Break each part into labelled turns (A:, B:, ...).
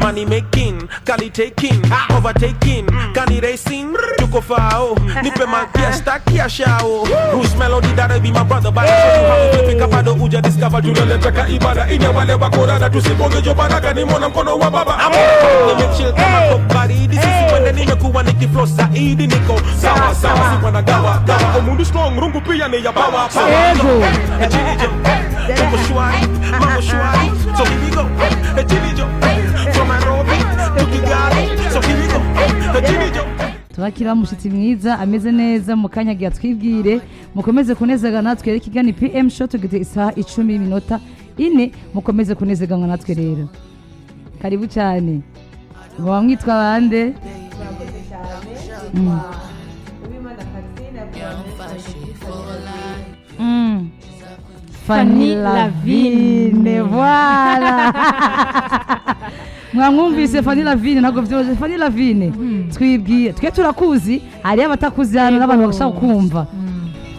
A: money making, kali taking, overtaking, kani racing, yuko fao, nipe malkiesta kiashao. Whose melody that be my brother, but I show you how we flip it kapado uja discover tunaleta ka ibada ine wale wakorana tusiponge jobaraga ni mwana mkono wa baba. Nimechill kama kopari, this is when nimekuwa nikiflow zaidi niko sawa sawa si wana gawa gawa omundu strong rungu pia ni ya power power. Mama shwari, so here we go. From Nairobi to Kigali, so here we go.
B: Turakira mushitsi mwiza ameze neza mu kanya gihe twibwire mukomeze kunezega natwe rero kigani Pmshow tugite isaha 10:04 mukomeze kunezega natwe rero karibu cyane mwamwitwa bande Fanny Lavine, voilà. Mwamwumvise Fanny Lavine nago vyoje Fanny Lavine twibwiye twe turakuzi hari abatakuzi hano n'abantu bagashaka kumva.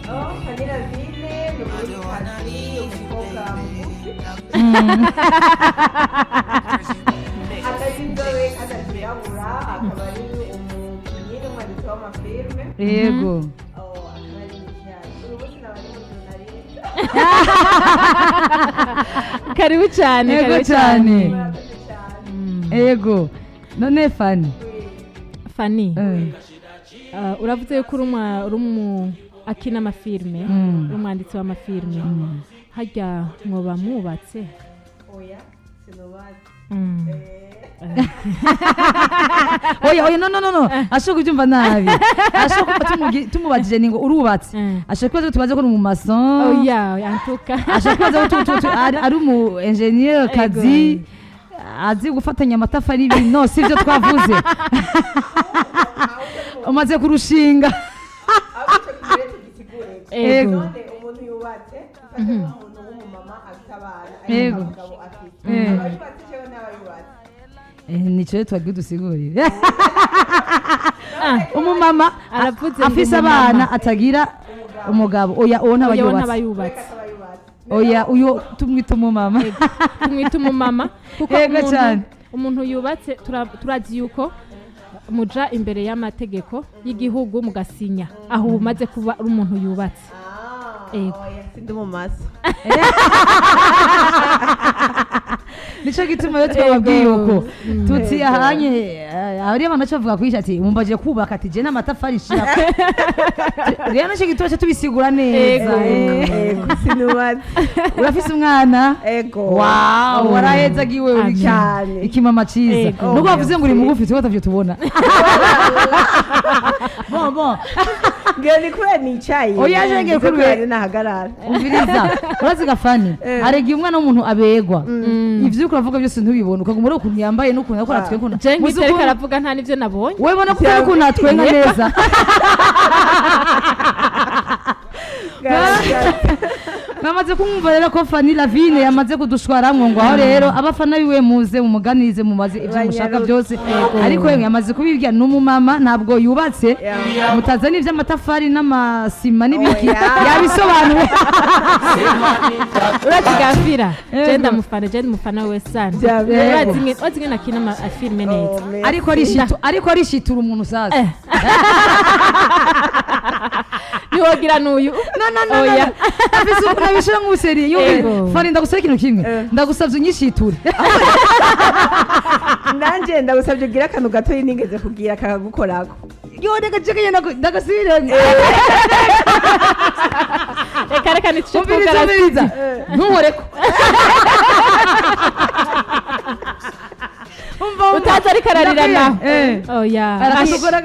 C: Fanny Lavine ni umukobwa akarindowe kadakirabura akaba ari umukinnyi n'umwanditsi w'amafilme.
B: Yego.
D: Karibu cyane
B: Yego cyane Yego none Fanny
D: uravuze yuko uri akina amafilme umwanditsi w'amafilme hajya mwoba mubatse
C: oya sinubatse
B: oya no ashaka kubyumva nabi ashaka tumubajije ningo urubatse ashaka kubaza tubaze ko mu mason
D: oya antuka
B: ashaka kubaza ari umu engineer kazi azi gufatanya amatafari ibintu no sivyo twavuze umaze kurushinga
C: ego umuntu yubatse ufashe umuntu w'umumama afite abana ari umugabo afite abayubatse cyo n'abayubatse
B: nico twagiye dusigurira umumama afise abana atagira umugabo oya ona
D: abayubatse
B: oya uyo tumwita umumama
D: tumwita umumama kuko umuntu yubatse turazi yuko muja imbere y'amategeko y'igihugu mugasinya aho umaze kuba ari umuntu yubatse
C: sindi mu maso
B: nico gituma yo twababwiye uko tuti ahanye ari abantu bavuga kwisha ati mumbaje kubaka ati je n'amatafari shira rero nico gituma tubisigura neza
C: sinubatse
B: urafise umwana wow waraheza giwe uri
C: cyane
B: ikimama ciza nuko bavuze ngo uri mugufi twatavyo tubona bon
C: ngeni kure nicaye
B: oya jenge kure
C: nahagarara
B: umviriza uraziga Fanny aregiye umwana w'umuntu abegwa ivyo uravuga byose ntubibona ukaguma uri ukuntu yambaye n'ukuntu yakora twe nkuna
D: je ngitereka aravuga nta nivyo nabonye
B: wewe bona ko ukuntu atwenga neza Namaze kumva rero ko Fanny Lavine yamaze kudushwaramwo ngo aho rero abafana biwe muze mumuganize mumaze ivyo mushaka byose ariko yamaze kubibwira n'umumama ntabwo yubatse mutaza n'ivyo amatafari n'amasima n'ibiki yabisobanuye
D: urakigafira je ndamufana we sana urazi ngena kina amafilme neza
B: ariko arishitura umuntu sasa
D: niwogira n'uyu
B: no oya afise nabishira nk'useri yo Fanny ndagusaba ikintu kimwe ndagusavye unyishiture
C: nanje ndagusavye ugira akantu gato nigeze kugira kakagukorako
B: yo ndagacekeye ndagasubire
D: reka nituvuga
B: ntuhoreko
D: utaza ariko ararirana oya
B: arashobora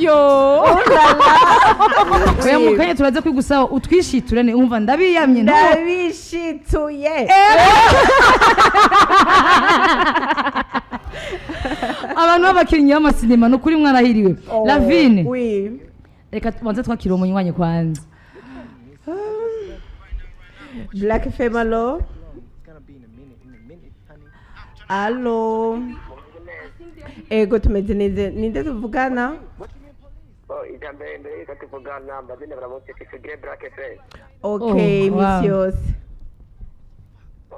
D: yo
B: oya mukanya turaza kwigusaba utwishiturane umva ndabiyamye
C: ndabishituye
B: abantu b'abakinnyi b'amasinema no kuri mwarahiriwe Lavine reka tubanze twakira umunywanyi kwanza
C: Blackfm Allo ego tumeze neze ninde tuvugana okay miss yose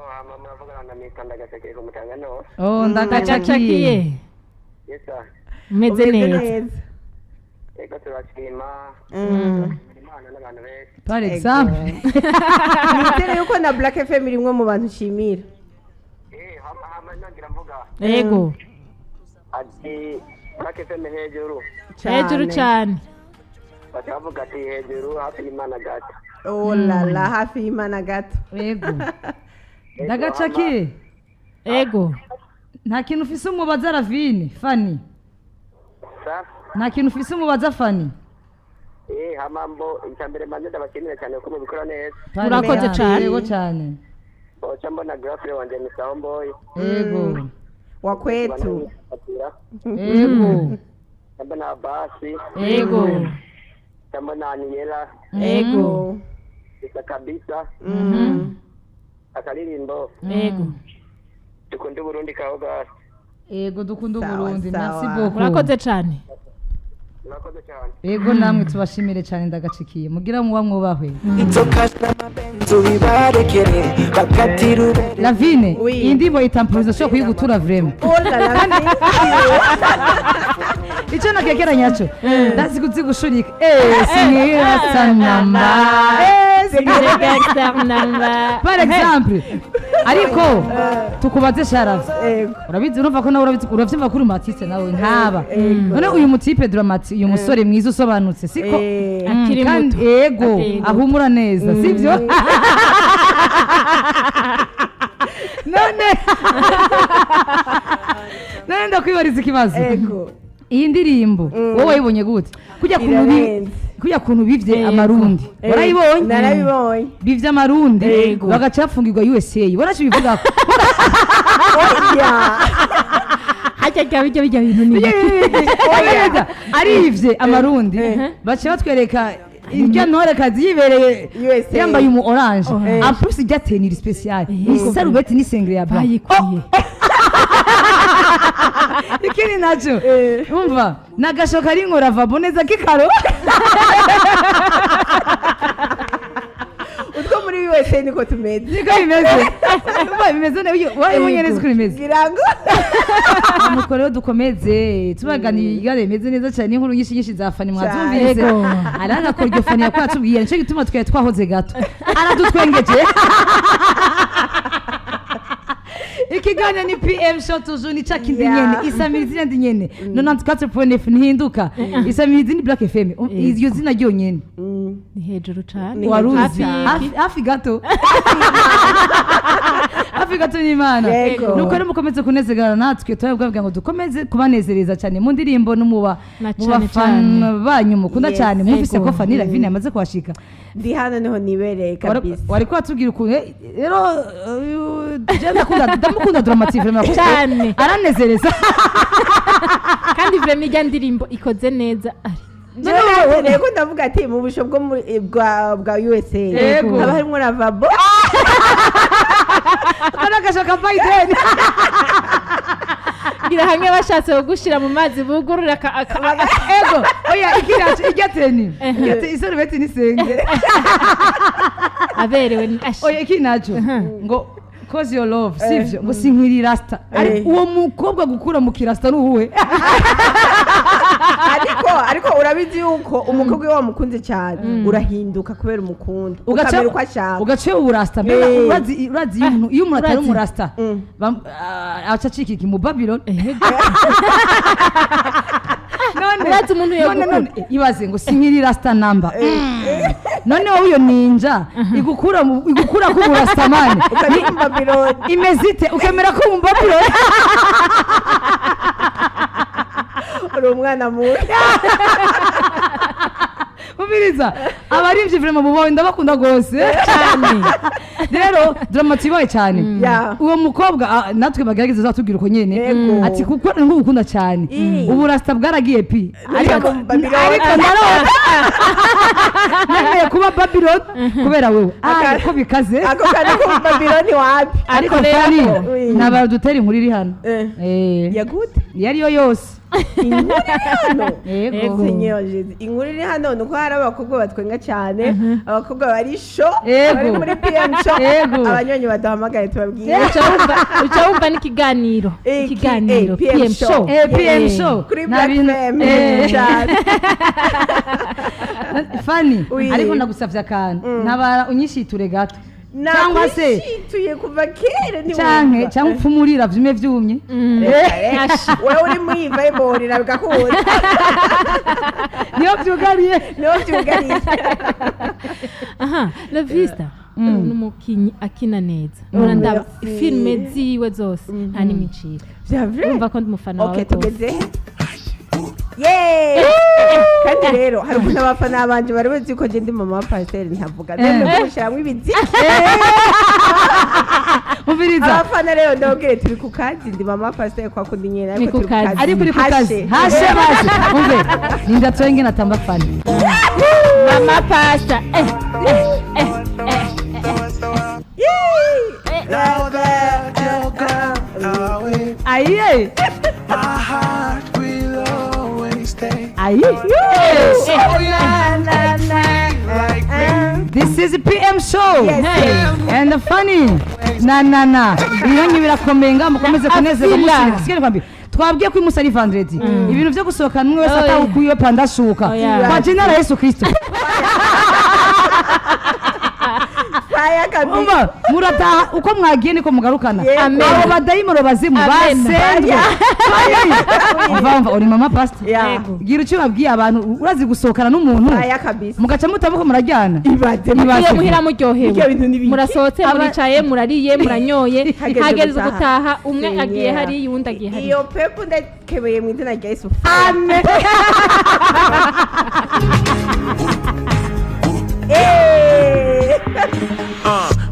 E: mama avugana na Mr. Ndagacakiye ku Mutanga no.
B: Oh, ndagacakiye.
E: Yes sir.
D: Umeze neza.
E: Ego turashima. Imana n'abantu benshi.
B: Par exemple.
C: Nizere yuko na Black FM irimwe mu bantu ushimira.
E: Hama nagira mvuga.
D: Yego.
E: Ati Black FM
D: Hejuru cyane.
E: batavuga ati hejuru hafi y'Imana gato.
C: Oh la la, hafi y'Imana gato.
B: Yego. Ndagacakiye.
D: Yego.
B: Nta kintu ufise umubaza Lavine, Fanny.
E: Sa?
B: Nta kintu ufise umubaza Fanny.
E: Hamambo icyambere manze ndabakenera cyane ko mubikora neza.
D: Urakoze cyane.
B: Yego cyane.
E: Ocha mbona girlfriend wanje Mr. Boy.
B: Yego.
C: Wa kwetu.
B: Yego.
E: Mbona basi.
D: Yego.
E: Mbona Aniela.
D: Yego.
E: Isa kabisa. Akalirimbo.
D: Yego.
E: Dukunde Burundi kaoga.
B: Yego dukunda
C: Sawa,
B: Burundi.
C: sawa.
B: Merci beaucoup.
D: Urakoze cyane.
E: Murakoze cyane.
B: Yego namwe tubashimire cyane ndagacikiye. Mugira muba mwubahwe. Lavine,
C: Oui.
B: iyi ndirimbo itampuriza cyo kuyigutura vraiment.
C: Oh la la.
B: Icyo nakekeranya cyo. Ndazi kuzigushurika. Sinira sanamba. Par exemple, ariko tukubaze Sharafu. Urabizi urumva ko nawe urabyumva kuri Matisse nawe ntaba. None uyu mutipe Dramati, uyu musore mwiza usobanutse siko
D: Akiri
B: kandi
D: muto.
B: yego
D: Akiri muto.
B: ahumura neza sivyo? None ndakwibariza ikibazo.
C: Ego.
B: Iyi ndirimbo wowe wayibonye gute? Kujya kuntu bivye amarundi. Warayibonye?
C: Narabibonye.
B: Bivye amarundi
C: Yego.
B: bagacafungirwa USA. Warachi bivuga ko
C: Oya.
D: Hajya bijya bintu ni.
B: Oya. Arivye amarundi bace batwereka irya ntore kazi yibereye
C: USA.
B: yambaye umu orange. En plus irya tenir spécial. Isarubeti ni sengre ya blanc.
D: Bayikwiye.
B: Ikini nacho umva nagashoka ari nkora boneza kikaro
C: Utwo muri USA niko tumeze.
B: niko bimeze umva bimeze neza wabonye neza uko bimeze
C: Girango.
B: nuko rero dukomeze tubaganira bimeze neza cyane inkuru nyinshi za Fanny mwazumvise
D: Yego.
B: aranga ko iryo Fanny yakwatubwiye nicyo gituma twaye twahoze gato aradutwengeje Ikiganya ni Pmshow toujours ni chakindi nyene isamirizi ndi nyene 94.9 ntihinduka isamirizi ni Black FM iyo zina ryo nyene
D: Ni hejuru cyane.
B: waruzi
D: Hafi
B: hafi gato hafi gato n'Imana
C: Yego.
B: nuko rero mukomeze kunezerana natwe twabwabwa ngo dukomeze kubanezereza cyane mu ndirimbo no muba
D: Na cane
B: fan banyu mukunda
C: Yes.
B: cyane mufise
D: Yego.
B: ko Fanny Lavine yamaze kwashika
C: Ndi hano niho nibereye kabisa.
B: wari kwatubwira ukuntu rero je ndamukunda dramatique vraiment
D: Cyane.
B: aranezereza
D: kandi vraiment ijya ndirimbo ikoze neza ari.
C: Nego ndavuga ati mu busho bwo bwa USA.
B: Yego.
C: Haba harimo lavabo.
B: kana gashoka Biden
D: Ngira hamwe bashatse kugushira mu mazi bugurura
B: ego oya ikiracho igateni isorobeti ni senge
D: aberewe ni ashi.
B: oya ikinacho ngo cause your love sivyo ngo sinkiri rasta ari uwo mukobwa gukura mu kirasta nuwe
C: ariko urabizi yuko umukobwa we wamukunze cyane urahinduka kubera umukunda ukamera uko ashaka
B: ugace urasta mbega urazi iyo umuntu atari umurasta acacika iki mu Babylon
D: Urazi umuntu
B: none ibaze ngo sinkiri rasta number none wowe iyo ninja igukura ku burasta mane
C: ukajya mu Babylon
B: imezite ukemera ko mu Babylon
C: uri umwana mubi
B: umiriza abarivye vraiment mubawe ndabakunda gose cyane rero dramatibaye cyane uwo mukobwa natwe bagerageza zatubwira uko nyene ati kuko ngo ukunda cyane ubu rasta bwaragiye pi ariko none kuba Babylon kubera wewe ko bikaze
C: ako kandi ko mu Babylon wapi
B: ariko Fanny nabadutera inkuru iri hano
C: yagute
B: iyo ariyo yose
C: inkuru iri hano
B: yego
C: Seigneur Jesus. Inkuru iri hano nuko hari abakobwa batwenga cyane abakobwa bari show
B: Yego.
C: bari muri Pmshow
B: Yego.
C: abanyonyi baduhamagaye tubabwiye
D: uca wumva n'ikiganiro ikiganiro
C: Pmshow.
B: Pmshow
C: kuri
B: nta bintu-
C: Blackfm cyane
B: Fanny
C: Oui.
B: ariko ndagusavye akantu ntabara unyishiture gato cyangwa se
C: nakwishituye kuva kera
B: cyangwa upfumurira vyume vyumye
C: wewe uri muri Bible nabigakunda
B: niyo vyugariye
C: niho byugariye
D: aha la vista n'umukinyi akina neza murandaba
C: merci.
D: filme ziwe zose nta n'imiciro
C: bya vrai
D: urumva ko ndi umufana wawe
C: okay
D: rwose.
C: tugeze yeee kandi rero hari ukuntu abafana banje bari bazi ko je ndi mama wa pasiteri ntavuga none gushyiramo ibiziki
B: umviriza
C: abafana rero ndababwire turi ku kazi ndi mama wa pasiteri kwa kundi nyene
D: Ni
C: ariko
D: ku
C: turi ku
D: kazi.
C: kazi
B: ariko uri ku kazi hashe bazi umve ninda twenge natamba Fanny
D: mama pasta
B: ayiye
A: My heart will always stay.
B: ayiye
A: Like
B: this is Pmshow
C: Yes.
B: and Fanny na ibinyanyi birakomeye nga mukomeze kunezerwa musirika sikene kwambira twabwiye ko imusa ari vendredi ibintu byo gusohokana umwe wese atawukwiye pandashuka
D: Oya.
B: kwa jina la Yesu Kristo
C: faya kabisa
B: umva murataha uko mwagiye niko mugarukana
C: Yego.
B: abo badayimoro bazimu
D: Amen.
B: basendwe umva uri mama pastor
C: ya
B: gira icyo babwiye abantu urazi gusohokana n'umuntu
C: faya kabisa
B: mugaca mutavuko murajyana
C: ibaze
D: mugiye muhira muryohewe
C: Ibyo bintu ni biki?
D: murasohotse muricaye murariye muranyoye
C: Hageze
D: hageze
C: gutaha.
D: gutaha umwe
C: Seigneur.
D: agiye hariya uwundi agiye hariya
C: iyo pepu ndakebeye mu izina rya Yesu
B: amen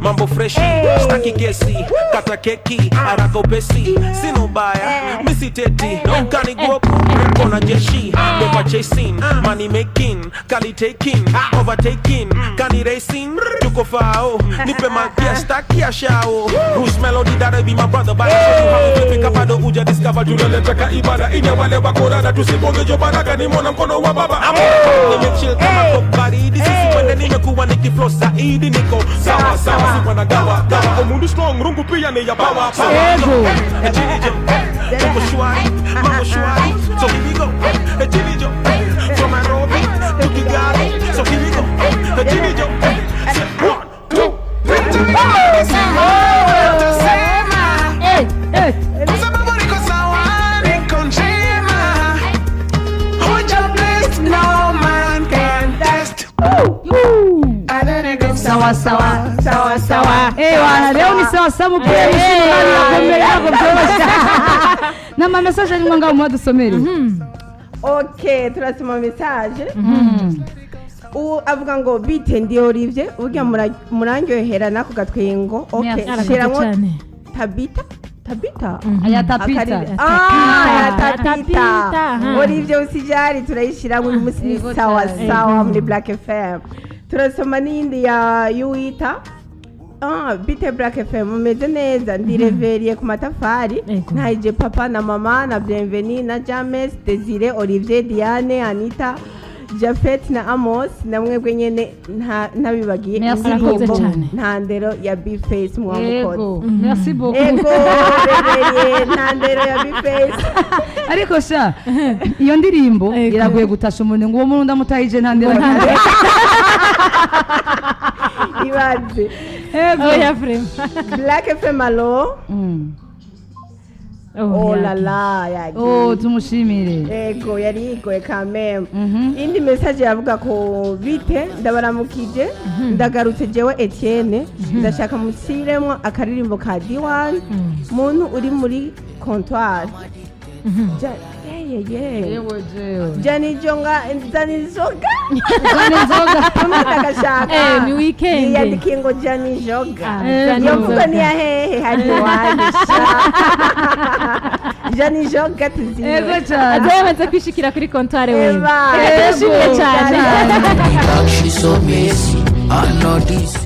A: mambo freshi staki kesi kata keki arako pesi sino baya misiteti kanigoku kona jeshi never chasing money making kali taking overtaking kani racing tuko fao nipe magia staki ashao whose melody that be my brother but I show you how we pick up ado uja discover tunaleta ibada ine wale wakorana tusiponge jo baraka ni mwana mkono wa baba nimechill kama kokari this is when nimekuwa nikiflow zaidi niko sawa sawa si wanagawa gawa umundu strong rungu pia ni ya bawa
B: Ego.
A: ejinijo mambo shwari mambo shwari so here we go ejinijo from Nairobi to Kigali so here we go ejinijo 1 2
B: sawa sawa
C: sawa sawa
B: wana leo ni sawa sawa mpira mshindi yako mtosha na ma message ni mwanga umwa dusomere
C: okay turasoma message avuga ngo bite ndi Olivier urya murangyohera nako gatwengo okay
B: Yes.
C: shiramo
D: cyane
C: tabita
B: aya tapita
C: ya tapita
D: tapita.
C: Olivier usijari turayishira uyu munsi ni
B: Yego
C: sawa
B: cyane.
C: sawa muri Black FM turasoma n'indi ya yuita bite Black FM mumeze neza ndireveriye ku matafari
D: Yego.
C: ntayije papa na mama na Bienvenue na James Desire Olivier Diane Anita Jafet na Amos namwe bwe nyene ntabibagiye
B: Merci
C: indirimbo
D: beaucoup.
C: ntandero ya Big Face mwamukoze
B: yego merci beaucoup
C: ego reveriye ntandero ya Big Face
B: ariko sha iyo ndirimbo
D: Ego.
B: iragoye gutasha umuntu ngo uwo muntu ndamutayije ntandira
C: ibaze
D: oya frame
C: Black FM alo oh la
D: yaki.
C: la yagiye
B: oh tumushimire
C: ego yari igoye kameme indi message yavuga ko bite ndabaramukije ndagarutse jewe Etienne ndashaka musiremo akaririmbo ka D1 muntu uri muri comptoir
B: yewe jewe
C: Jani Jonga Jani Zoga
B: zane nzoga
C: ndagashaka
D: ni weekend
C: yandikiye ngo Jani Joga
D: Jani
C: iyo mvugo
D: Zoga.
C: ni ya hehe hadi wanisha Jani Joga tuziwe
B: yego cyane
D: azamaze kwishikira kuri kontware wewe
C: Eba.
D: Reka turashimye cyane
C: Ego.
F: She so messy, I know this.